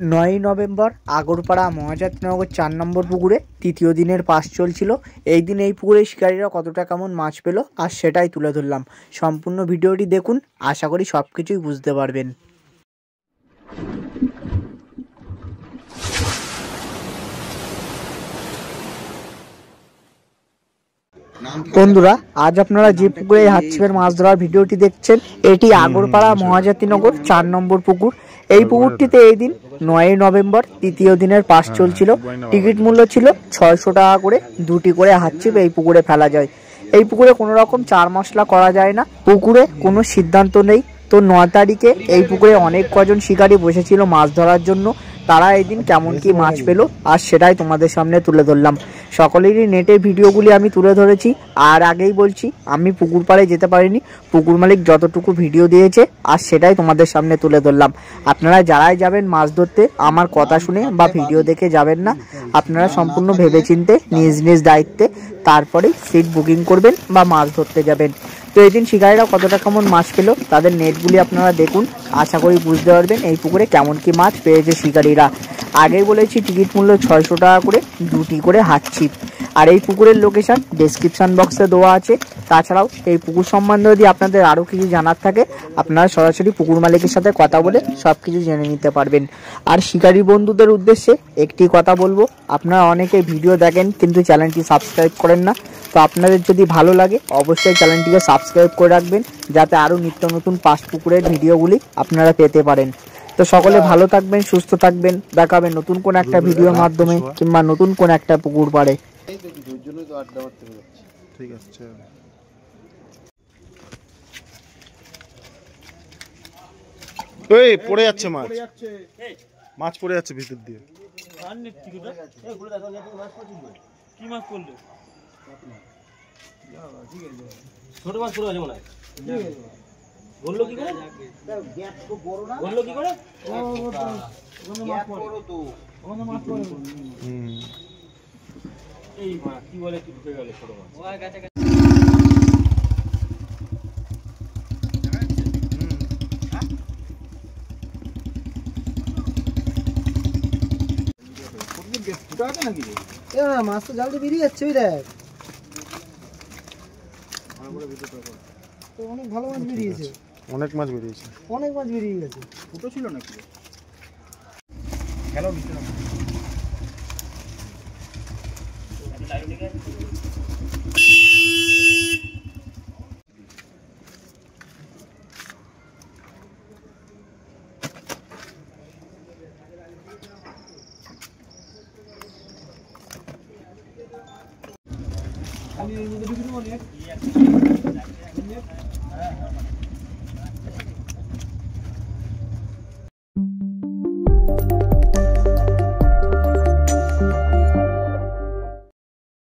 9ই November Agarpara মহাজাতিনগর 4 নম্বর পুকুরে তৃতীয় দিনের পাস চলছিল। এই দিন এই পুকুরে শিকারীরা কতটা কেমন মাছ পেল আর সেটাই তুলে ধরলাম। সম্পূর্ণ ভিডিওটি দেখুন, আশা করি সব কিছুই বুঝতে পারবেন। বন্ধুরা, আজ আপনারা যে পুকুরে হাত ছিপের মাছ ধরার ভিডিওটি দেখছেন, এটি আগরপাড়া মহাজাতিনগর 4 নম্বর পুকুর। এই পুকুরটিতে এই দিন 9ই নভেম্বর তৃতীয় দিনের পাস চলছিল। টিকিট মূল্য ছিল 600 টাকা করে। দুটি করে হাত ছিপ এই পুকুরে ফেলা যায়। এই পুকুরে কোনো রকম চার মশলা করা যায় না। পুকুরে কোনো সিদ্ধান্ত নেই। তো 9 তারিখে এই পুকুরে অনেক কজন শিকারী বসেছিল মাছ ধরার জন্য। তারা এই দিন কেমন কি মাছ পেলো আর সেটাই তোমাদের সামনে তুলে ধরলাম। সকলেরই নেটের ভিডিওগুলি আমি তুলে ধরেছি। আর আগেই বলছি, আমি পুকুর পাড়ে যেতে পারিনি। পুকুর মালিক যতটুকু ভিডিও দিয়েছে আর সেটাই তোমাদের সামনে তুলে ধরলাম। আপনারা যারাই যাবেন মাছ ধরতে, আমার কথা শুনে বা ভিডিও দেখে যাবেন না। আপনারা সম্পূর্ণ ভেবেচিন্তে নিজ নিজ দায়িত্বে তারপরেই সিট বুকিং করবেন বা মাছ ধরতে যাবেন। তো এই দিন শিকারীরা কতটা কেমন মাছ পেলো তাদের নেটগুলি আপনারা দেখুন, আশা করি বুঝতে পারবেন এই পুকুরে কেমন কি মাছ পেয়েছে শিকারীরা। আগেই বলেছি টিকিট মূল্য 600 টাকা করে, দুটি করে হাত ছিপ। আর এই পুকুরের লোকেশন ডেসক্রিপশন বক্সে দেওয়া আছে। তাছাড়াও এই পুকুর সম্বন্ধে যদি আপনাদের আরও কিছু জানার থাকে, আপনারা সরাসরি পুকুর মালিকের সাথে কথা বলে সব কিছু জেনে নিতে পারবেন। আর শিকারী বন্ধুদের উদ্দেশ্যে একটি কথা বলবো, আপনারা অনেকে ভিডিও দেখেন কিন্তু চ্যানেলটি সাবস্ক্রাইব করেন না। তো আপনাদের যদি ভালো লাগে অবশ্যই চ্যানেলটিকে সাবস্ক্রাইব করে রাখবেন, যাতে আরও নিত্য নতুন পাস পুকুরের ভিডিওগুলি আপনারা পেতে পারেন। তো সকলে ভালো থাকবেন, সুস্থ থাকবেন। দেখা হবে নতুন কোন একটা ভিডিওর মাধ্যমে কিংবা নতুন কোন একটা পুকুর পাড়ে। ঠিক আছে। ওই পড়ে যাচ্ছে মাছ, মাছ পড়ে যাচ্ছে ভিতর দিয়ে। কি মাছ পড়লো? ছোট মাছ পড়ে গেছে মনে হয়। বললো কি করে? বললো কি করে? এই মাছ কি বলে, কি ঢুকে গেল ছোট মাছ। মাছ তো জলদি বেরিয়ে যাচ্ছে। ওই দেখ, অনেক ভালো মাছ বেরিয়েছে। অনেক মাছ বেরিয়েছে, অনেক মাছ বেরিয়ে গেছে। ছোট ছিল নাকি? কেন দিতে না? আমি এর মধ্যে ঢুকে দেবো অনেক।